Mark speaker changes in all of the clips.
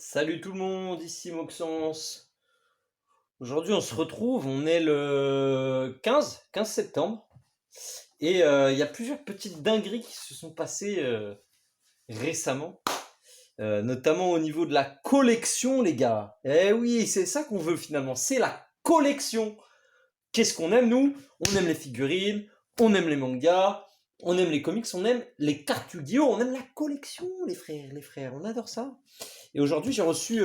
Speaker 1: Salut tout le monde, ici Moxens. Aujourd'hui on se retrouve, on est le 15 septembre. Et il y a plusieurs petites dingueries qui se sont passées récemment. Notamment au niveau de la collection les gars. Eh oui, c'est ça qu'on veut finalement, c'est la collection. Qu'est-ce qu'on aime nous? On aime les figurines, on aime les mangas, on aime les comics, on aime les cartes Yu-Gi-Oh, on aime la collection les frères, on adore ça. Et aujourd'hui j'ai reçu...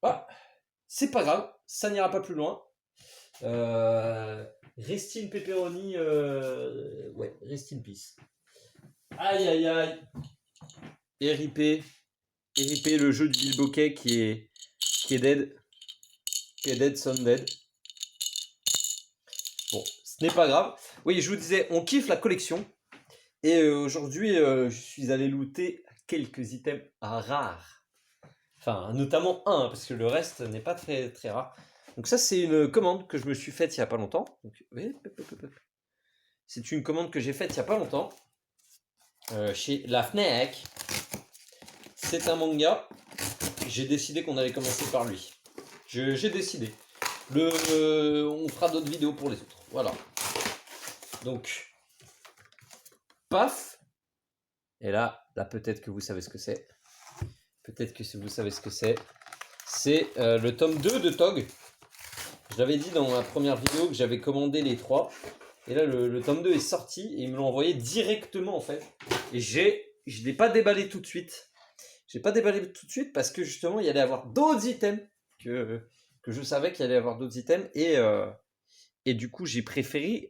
Speaker 1: Ah, c'est pas grave, ça n'ira pas plus loin. Rest in pepperoni, ouais, rest in peace. Aïe aïe aïe. RIP, RIP le jeu de Bill Bokeh qui est dead. Qui est dead, son dead. Bon, ce n'est pas grave. Oui, je vous disais, on kiffe la collection. Et aujourd'hui, je suis allé looter quelques items rares. Enfin, notamment un, parce que le reste n'est pas très, très rare. Donc ça, c'est une commande que je me suis faite il n'y a pas longtemps. Donc, c'est une commande que j'ai faite il n'y a pas longtemps. Chez la Fnac. C'est un manga. J'ai décidé qu'on allait commencer par lui. J'ai décidé. On fera d'autres vidéos pour les autres. Voilà. Donc, paf. Et là peut-être que vous savez ce que c'est. Peut-être que vous savez ce que c'est. C'est le tome 2 de Tog. Je l'avais dit dans ma première vidéo que j'avais commandé les 3. Et là, le tome 2 est sorti et ils me l'ont envoyé directement en fait. Et je ne l'ai pas déballé tout de suite. Je n'ai pas déballé tout de suite parce que justement, il y allait avoir d'autres items que je savais qu'il allait avoir d'autres items. Et du coup, j'ai préféré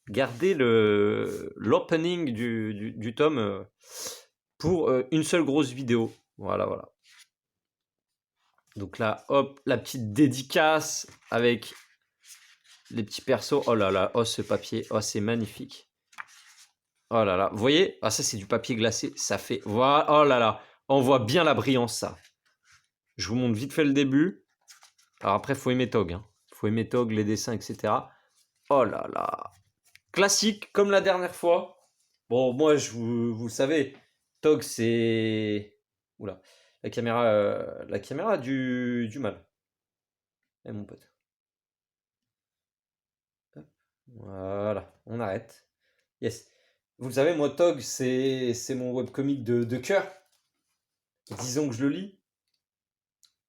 Speaker 1: garder l'opening du tome pour une seule grosse vidéo. Voilà. Donc là, hop, la petite dédicace avec les petits persos. Oh là là, oh ce papier, oh c'est magnifique. Oh là là, vous voyez? Ah ça c'est du papier glacé, ça fait... Voilà, oh là là, on voit bien la brillance ça. Je vous montre vite fait le début. Alors après, faut aimer Tog. Hein. Faut aimer Tog, les dessins, etc. Oh là là. Classique, comme la dernière fois. Bon, moi, vous le savez, Tog c'est... Oula, la caméra du mal. Eh mon pote. Voilà, on arrête. Yes. Vous le savez, moi, Tog, c'est mon webcomic de cœur. Disons que je le lis.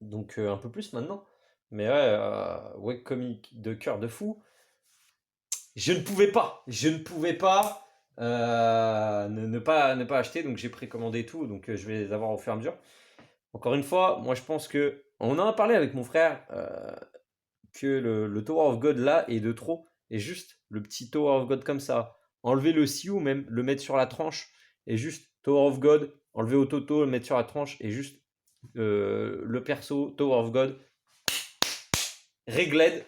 Speaker 1: Donc, un peu plus maintenant. Mais ouais, webcomic de cœur de fou. Je ne pouvais pas ne pas acheter. Donc, j'ai précommandé tout. Donc, je vais les avoir au fur et à mesure. Encore une fois, moi, je pense que... On en a parlé avec mon frère que le Tower of God, là, est de trop. Et juste le petit Tower of God comme ça, enlever le Sioux même, le mettre sur la tranche, et juste Tower of God, enlever Ototo, le mettre sur la tranche, et juste le perso Tower of God, Regled,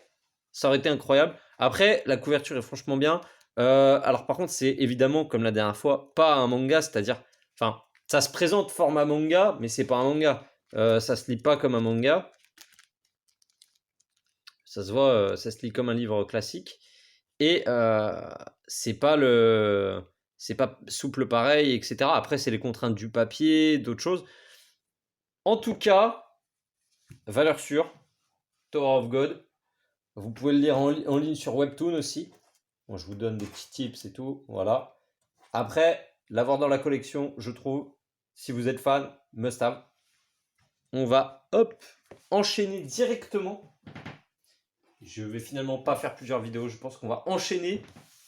Speaker 1: ça aurait été incroyable. Après, la couverture est franchement bien. Alors par contre, c'est évidemment, comme la dernière fois, pas un manga, c'est-à-dire, enfin, ça se présente format manga, mais c'est pas un manga. Ça se lit pas comme un manga. Ça se voit, ça se lit comme un livre classique. Et c'est pas souple pareil, etc. Après, c'est les contraintes du papier, d'autres choses. En tout cas, valeur sûre, Tower of God. Vous pouvez le lire en ligne sur Webtoon aussi. Bon, je vous donne des petits tips et tout. Voilà. Après, l'avoir dans la collection, je trouve, si vous êtes fan, must have. On va, hop, enchaîner directement. Je vais finalement pas faire plusieurs vidéos. Je pense qu'on va enchaîner.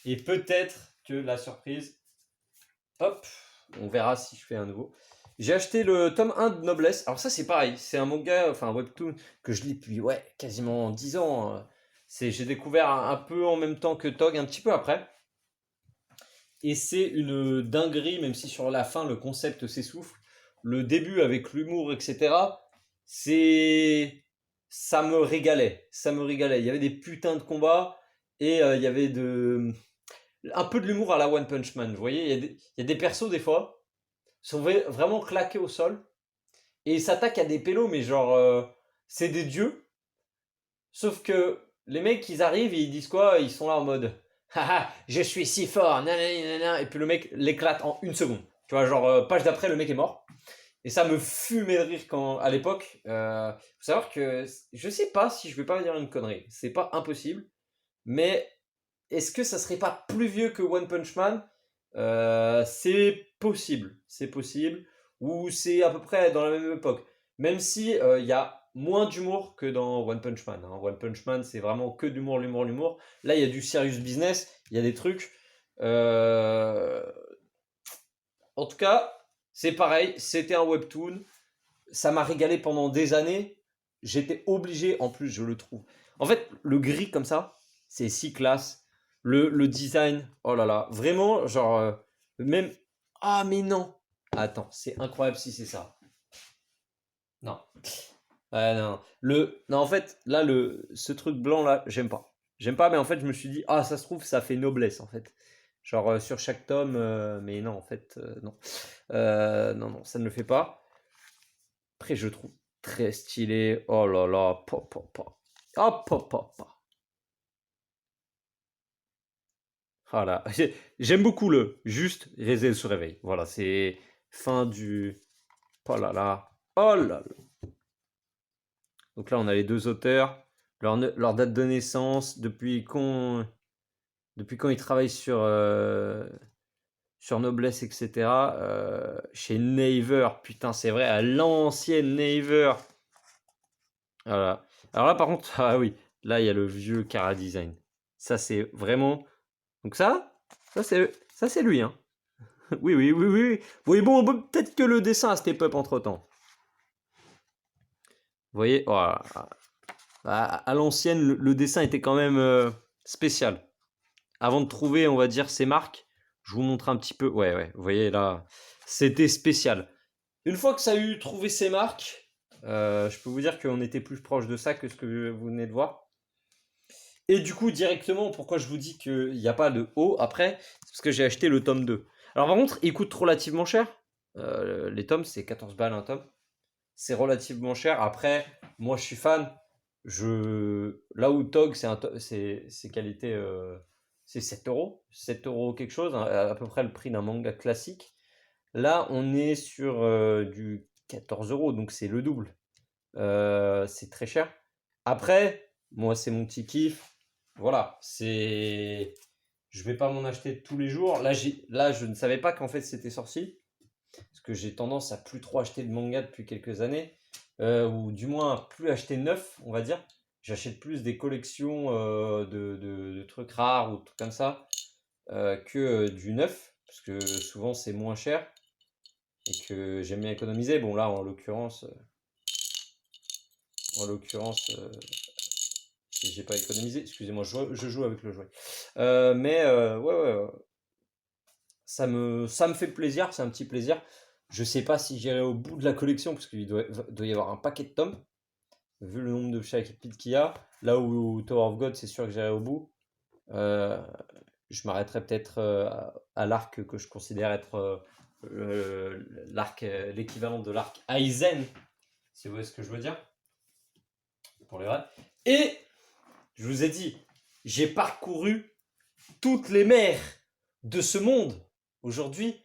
Speaker 1: Et peut-être que la surprise, hop, on verra si je fais un nouveau. J'ai acheté le tome 1 de Noblesse. Alors ça, c'est pareil. C'est un manga, enfin un webtoon que je lis depuis quasiment 10 ans. J'ai découvert un peu en même temps que Tog, un petit peu après. Et c'est une dinguerie, même si sur la fin, le concept s'essouffle. Le début avec l'humour, etc. Ça me régalait. Ça me régalait. Il y avait des putains de combats. Et il y avait un peu de l'humour à la One Punch Man. Vous voyez, il y a des persos, des fois, sont vraiment claqués au sol. Et ils s'attaquent à des pélos, mais genre, c'est des dieux. Sauf que les mecs, ils arrivent et ils disent quoi? Ils sont là en mode haha, je suis si fort, nanana, et puis le mec l'éclate en une seconde. Tu vois, genre, page d'après, le mec est mort. Et ça me fumait de rire quand, à l'époque. Faut savoir que je sais pas si je vais pas dire une connerie. C'est pas impossible. Mais est-ce que ça serait pas plus vieux que One Punch Man? C'est possible. C'est possible. Ou c'est à peu près dans la même époque. Même si il y a moins d'humour que dans One Punch Man. Hein. One Punch Man, c'est vraiment que d'humour, l'humour, l'humour. Là, il y a du serious business. Il y a des trucs. En tout cas, c'est pareil. C'était un webtoon. Ça m'a régalé pendant des années. J'étais obligé, en plus, je le trouve. En fait, le gris comme ça, c'est si classe. Le design, oh là là, vraiment, genre, même. Ah, mais non! Attends, c'est incroyable si c'est ça. Non. Non. Non, en fait, là, ce truc blanc là, j'aime pas. J'aime pas, mais en fait, je me suis dit, ah, ça se trouve, ça fait noblesse en fait. Genre, sur chaque tome, mais non, en fait, non. Non, non, ça ne le fait pas. Après, je le trouve très stylé. Oh là là, pop, pop, pop. Hop, pop, pop, pop. Voilà. J'aime beaucoup le juste Rézel se réveille. Voilà, c'est fin du. Oh là là. Oh là là. Donc là, on a les deux auteurs, leur date de naissance, depuis quand ils travaillent sur Noblesse, etc. Chez Naver, putain, c'est vrai, à l'ancienne Naver. Voilà. Alors là, par contre, ah oui, là, il y a le vieux Cara Design. Ça, c'est vraiment. Donc ça c'est lui, hein. Oui, oui, oui, oui. Oui, bon, peut-être que le dessin a step up entre temps. Vous voyez, voilà. À l'ancienne, le dessin était quand même spécial. Avant de trouver, on va dire, ces marques, je vous montre un petit peu. Ouais, ouais, vous voyez là, c'était spécial. Une fois que ça a eu trouvé ces marques, je peux vous dire qu'on était plus proche de ça que ce que vous venez de voir. Et du coup, directement, pourquoi je vous dis qu'il n'y a pas de haut après, c'est parce que j'ai acheté le tome 2. Alors par contre, il coûte relativement cher. Les tomes, c'est 14 balles un tome. C'est relativement cher. Après, moi, je suis fan. Là où Tog, c'est qualité, c'est 7 euros. 7 euros quelque chose, hein, à peu près le prix d'un manga classique. Là, on est sur du 14 euros, donc c'est le double. C'est très cher. Après, moi, c'est mon petit kiff. Voilà, je vais pas m'en acheter tous les jours. Là, je ne savais pas qu'en fait c'était sorti. Parce que j'ai tendance à plus trop acheter de manga depuis quelques années. Ou du moins à plus acheter neuf, on va dire. J'achète plus des collections de trucs rares ou trucs comme ça que du neuf. Parce que souvent c'est moins cher. Et que j'aime bien économiser. Bon là, en l'occurrence, j'ai pas économisé. Excusez-moi, je joue avec le jouet. Ouais, ça me fait plaisir, c'est un petit plaisir. Je sais pas si j'irai au bout de la collection, parce qu'il doit y avoir un paquet de tomes, vu le nombre de chapitres qu'il y a. Là où Tower of God, c'est sûr que j'irai au bout. Je m'arrêterai peut-être à l'arc que je considère être l'équivalent de l'arc Aizen, si vous voyez ce que je veux dire, pour les vrais. Et je vous ai dit, j'ai parcouru toutes les mers de ce monde aujourd'hui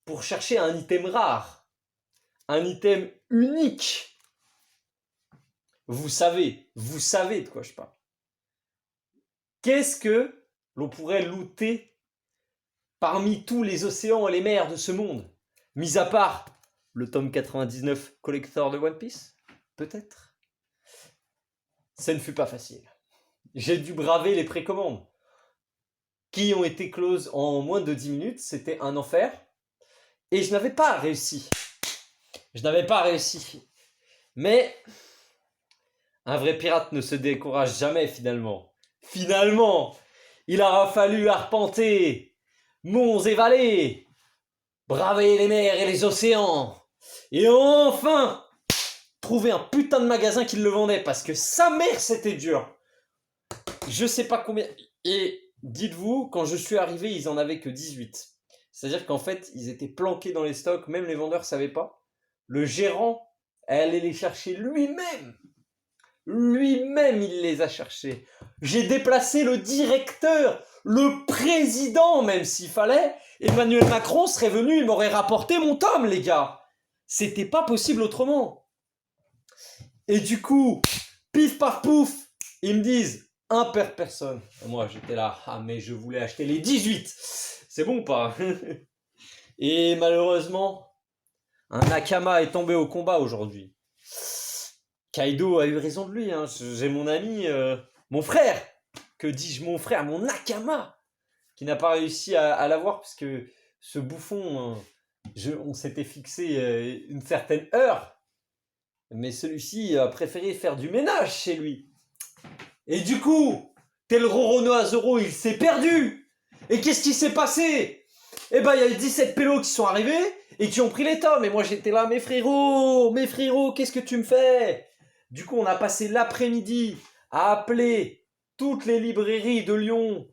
Speaker 1: pour chercher un item rare, un item unique. Vous savez de quoi je parle. Qu'est-ce que l'on pourrait looter parmi tous les océans et les mers de ce monde, mis à part le tome 99 collector de One Piece? Peut-être. Ça ne fut pas facile. J'ai dû braver les précommandes qui ont été closes en moins de 10 minutes. C'était un enfer. Et je n'avais pas réussi. Mais un vrai pirate ne se décourage jamais finalement. Finalement, il aura fallu arpenter monts et vallées, braver les mers et les océans, et enfin trouver un putain de magasin qui le vendait, parce que sa mère c'était dur. Je sais pas combien. Et dites-vous, quand je suis arrivé, ils en avaient que 18. C'est-à-dire qu'en fait, ils étaient planqués dans les stocks, même les vendeurs savaient pas. Le gérant allait les chercher lui-même. Lui-même, il les a cherchés. J'ai déplacé le directeur, le président, même s'il fallait. Emmanuel Macron serait venu, il m'aurait rapporté mon tome, les gars. C'était pas possible autrement. Et du coup, pif paf pouf, ils me disent un per personne. Et moi j'étais là, ah mais je voulais acheter les 18. C'est bon ou pas? Et malheureusement, un Nakama est tombé au combat aujourd'hui. Kaido a eu raison de lui, hein. J'ai mon ami, mon frère, que dis-je, mon frère, mon Nakama, qui n'a pas réussi à l'avoir parce que ce bouffon, on s'était fixé une certaine heure, mais celui-ci a préféré faire du ménage chez lui. Et du coup, tel Rorono à Zoro, il s'est perdu. Et qu'est-ce qui s'est passé? Eh ben, il y a 17 pélos qui sont arrivés et qui ont pris les tomes. Et moi, j'étais là, mes frérots, qu'est-ce que tu me fais? Du coup, on a passé l'après-midi à appeler toutes les librairies de Lyon.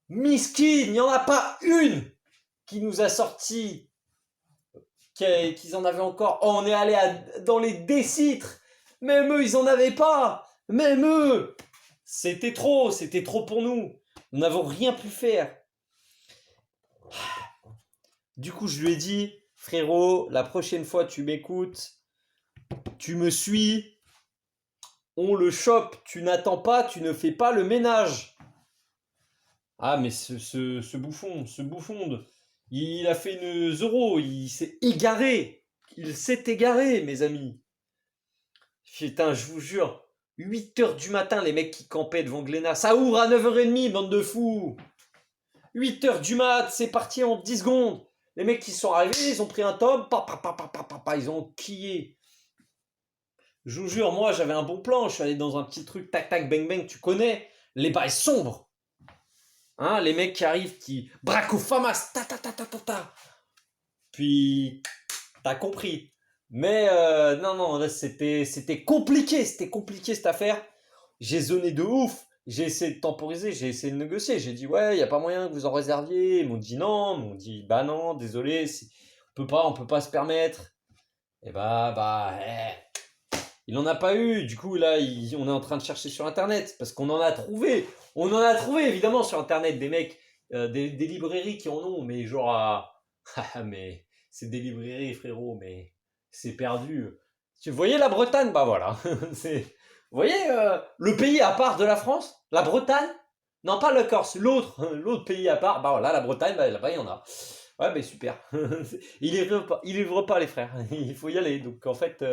Speaker 1: Miskin, il n'y en a pas une qui nous a sorti qu'ils en avaient encore. Oh, on est allé dans les décitres. Même eux, ils en avaient pas. Même eux. C'était trop pour nous. Nous n'avons rien pu faire. Du coup, je lui ai dit, frérot, la prochaine fois, tu m'écoutes, tu me suis, on le chope, tu n'attends pas, tu ne fais pas le ménage. Ah, mais ce bouffon, il a fait une Zoro, il s'est égaré. Il s'est égaré, mes amis. Putain, je vous jure, 8h du matin, les mecs qui campaient devant Glénat, ça ouvre à 9h30, bande de fous. 8h du mat, c'est parti en 10 secondes. Les mecs qui sont arrivés, ils ont pris un tome, ils ont quillé. Je vous jure, moi j'avais un bon plan, je suis allé dans un petit truc, tac tac, bang bang, tu connais, les bails sombres. Hein, les mecs qui arrivent, qui braquent aux famas, ta ta ta ta ta ta. Puis, t'as compris. Mais non, là c'était compliqué cette affaire. J'ai zoné de ouf. J'ai essayé de temporiser, j'ai essayé de négocier. J'ai dit, ouais, il n'y a pas moyen que vous en réserviez. Ils m'ont dit non. Ils m'ont dit, bah non, désolé, on peut pas se permettre. Et il en a pas eu. Du coup, là, on est en train de chercher sur Internet parce qu'on en a trouvé. On en a trouvé, évidemment, sur Internet, des mecs, des librairies qui en ont, mais genre mais c'est des librairies, frérot, mais c'est perdu. Vous voyez la Bretagne? Bah voilà. Vous voyez le pays à part de la France? La Bretagne? Non, pas le Corse, l'autre pays à part. Bah voilà, la Bretagne, bah, là-bas, il y en a. Ouais, mais super. Il livre pas, les frères. Il faut y aller. Donc, en fait,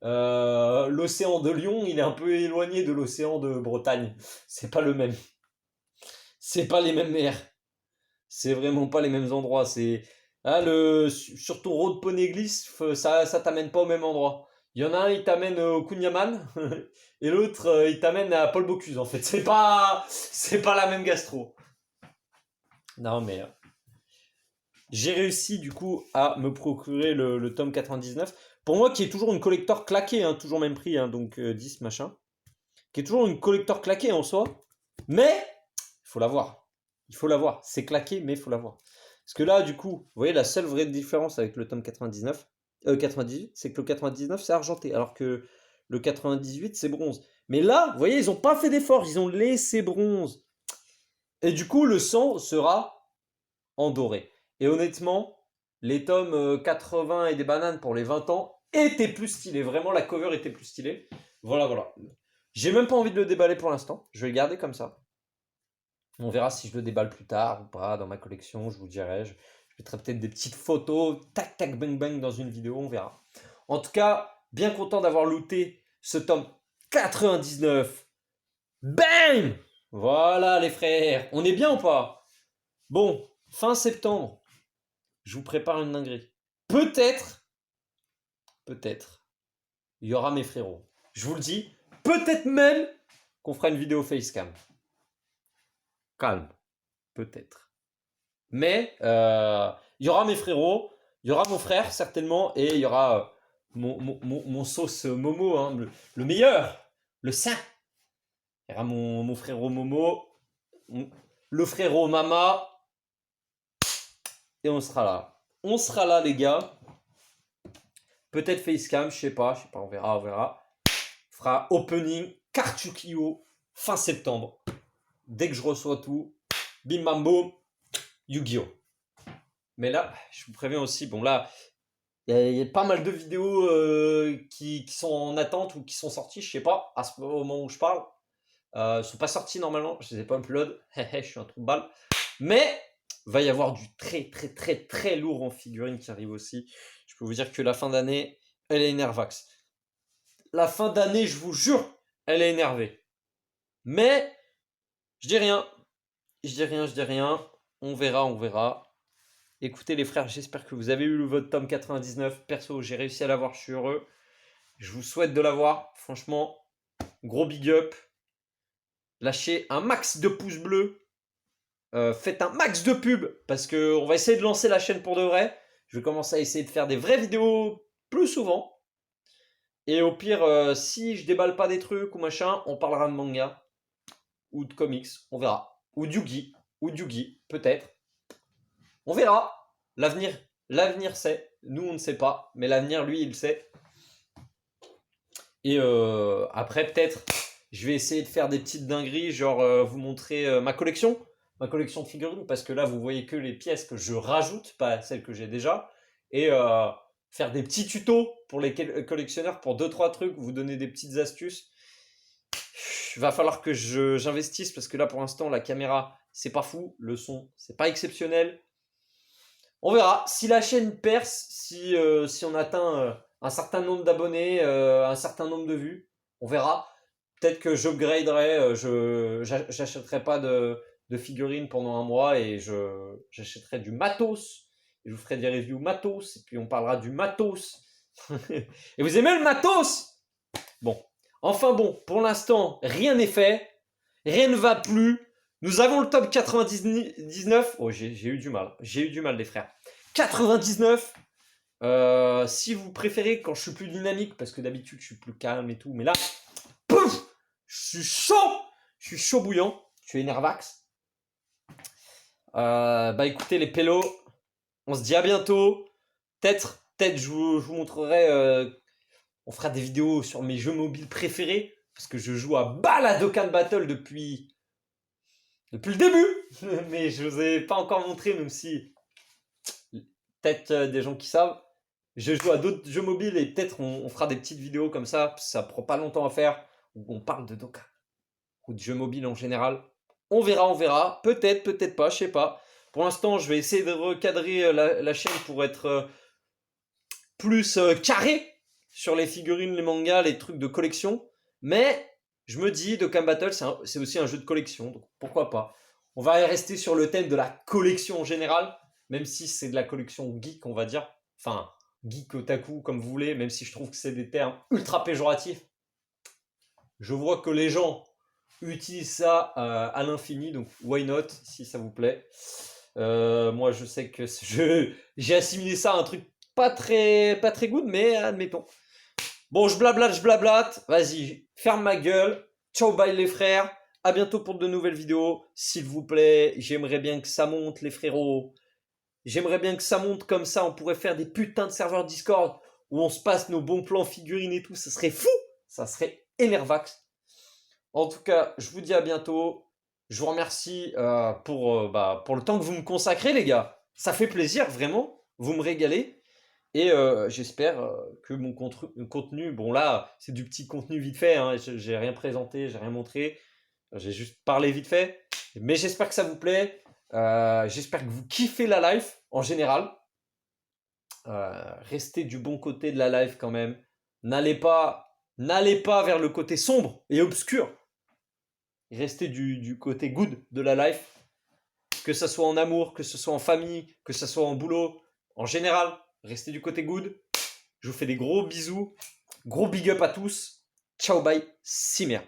Speaker 1: l'océan de Lyon, il est un peu éloigné de l'océan de Bretagne. C'est pas le même. C'est pas les mêmes mers. C'est vraiment pas les mêmes endroits. Sur ton road poneglyph, ça t'amène pas au même endroit. Il y en a un, il t'amène au Kunyaman, et l'autre, il t'amène à Paul Bocuse, en fait. C'est pas la même gastro. Non, mais j'ai réussi, du coup, à me procurer le tome 99. Pour moi, qui est toujours une collector claquée, hein, toujours même prix, hein, donc 10 machin. Qui est toujours une collector claquée en soi. Mais, il faut l'avoir. Il faut l'avoir. C'est claqué, mais il faut l'avoir. Parce que là, du coup, vous voyez, la seule vraie différence avec le tome 98, c'est que le 99, c'est argenté, alors que le 98, c'est bronze. Mais là, vous voyez, ils n'ont pas fait d'effort, ils ont laissé bronze. Et du coup, le sang sera en doré. Et honnêtement, les tomes 80 et des bananes pour les 20 ans étaient plus stylés. Vraiment, la cover était plus stylée. Voilà. J'ai même pas envie de le déballer pour l'instant. Je vais le garder comme ça. On verra si je le déballe plus tard ou pas dans ma collection, je vous dirai. Je mettrai peut-être des petites photos, tac tac bang bang dans une vidéo, on verra. En tout cas, bien content d'avoir looté ce tome 99. Bam! Voilà les frères, on est bien ou pas? Bon, fin septembre, je vous prépare une dinguerie. Peut-être, il y aura mes frérots. Je vous le dis, peut-être même qu'on fera une vidéo facecam. Calme, peut-être. Mais il y aura mes frérots, il y aura mon frère certainement, et il y aura mon sauce Momo, hein, le meilleur, le saint. Il y aura mon frérot Momo, le frérot Mama, et on sera là. On sera là, les gars. Peut-être facecam, je sais pas, on verra. On fera opening Karchukio fin septembre. Dès que je reçois tout, bim bam boum, Yu-Gi-Oh! Mais là, je vous préviens aussi, bon là, Il y a pas mal de vidéos qui sont en attente ou qui sont sorties, je sais pas, au moment où je parle. Sont pas sorties normalement, je les ai pas upload. Je suis un trou de balle. Mais va y avoir du très très très très lourd en figurines qui arrive aussi. Je peux vous dire que la fin d'année, elle est énervax. La fin d'année, je vous jure, elle est énervée. Mais je dis rien. Je dis rien, je dis rien. On verra, on verra. Écoutez les frères, j'espère que vous avez eu votre tome 99. Perso, j'ai réussi à l'avoir, je suis heureux. Je vous souhaite de l'avoir. Franchement, gros big up. Lâchez un max de pouces bleus. Faites un max de pub parce qu'on va essayer de lancer la chaîne pour de vrai. Je vais commencer à essayer de faire des vraies vidéos plus souvent. Et au pire, si je déballe pas des trucs ou machin, on parlera de manga ou de comics, on verra. Ou d'Yugi, peut-être. On verra. L'avenir sait. Nous, on ne sait pas, mais l'avenir, lui, il sait. Et après, peut-être, je vais essayer de faire des petites dingueries, genre vous montrer ma collection de figurines, parce que là, vous voyez que les pièces que je rajoute, pas celles que j'ai déjà. Et faire des petits tutos pour les collectionneurs, pour 2-3 trucs, vous donner des petites astuces. Il va falloir que j'investisse, parce que là, pour l'instant, la caméra, c'est pas fou. Le son, c'est pas exceptionnel. On verra. Si la chaîne perce, si on atteint un certain nombre d'abonnés, un certain nombre de vues, on verra. Peut-être que j'upgraderai, j'achèterai pas de figurines pendant un mois et j'achèterai du matos. Et je vous ferai des reviews matos et puis on parlera du matos. Et vous aimez le matos? Bon. Enfin bon, pour l'instant, rien n'est fait. Rien ne va plus. Nous avons le top 99. Oh, j'ai eu du mal. J'ai eu du mal, les frères. 99. Si vous préférez quand je suis plus dynamique, parce que d'habitude je suis plus calme et tout, mais là, pouf, je suis chaud. Je suis chaud bouillant. Je suis énervax. Bah écoutez les pélos, on se dit à bientôt. Peut-être je vous montrerai. On fera des vidéos sur mes jeux mobiles préférés, parce que je joue à balle à Dokkan Battle depuis le début, mais je ne vous ai pas encore montré, même si peut-être des gens qui savent. Je joue à d'autres jeux mobiles et peut-être on fera des petites vidéos comme ça prend pas longtemps à faire, où on parle de Dokkan ou de jeux mobiles en général. On verra, peut-être, peut-être pas, je sais pas. Pour l'instant, je vais essayer de recadrer la chaîne pour être plus carré sur les figurines, les mangas, les trucs de collection. Mais je me dis, Dokkan Battle, c'est aussi un jeu de collection, donc pourquoi pas. On va rester sur le thème de la collection en général, même si c'est de la collection geek, on va dire. Enfin, geek, otaku, comme vous voulez, même si je trouve que c'est des termes ultra péjoratifs. Je vois que les gens utilisent ça à l'infini, donc why not, si ça vous plaît. Moi, je sais que j'ai assimilé ça à un truc pas très good, mais admettons. Bon, je blablate. Vas-y, ferme ma gueule. Ciao, bye les frères. À bientôt pour de nouvelles vidéos. S'il vous plaît, j'aimerais bien que ça monte, les frérots. J'aimerais bien que ça monte comme ça. On pourrait faire des putains de serveurs Discord où on se passe nos bons plans figurines et tout. Ça serait fou. Ça serait énervax. En tout cas, je vous dis à bientôt. Je vous remercie pour le temps que vous me consacrez, les gars. Ça fait plaisir, vraiment. Vous me régalez. Et j'espère que mon contenu, bon là, c'est du petit contenu vite fait, hein, j'ai rien présenté, j'ai rien montré, j'ai juste parlé vite fait. Mais j'espère que ça vous plaît. J'espère que vous kiffez la live en général. Restez du bon côté de la live quand même. N'allez pas vers le côté sombre et obscur. Restez du côté good de la life, que ce soit en amour, que ce soit en famille, que ce soit en boulot, en général, restez du côté good. Je vous fais des gros bisous, gros big up à tous. Ciao, bye, Simer.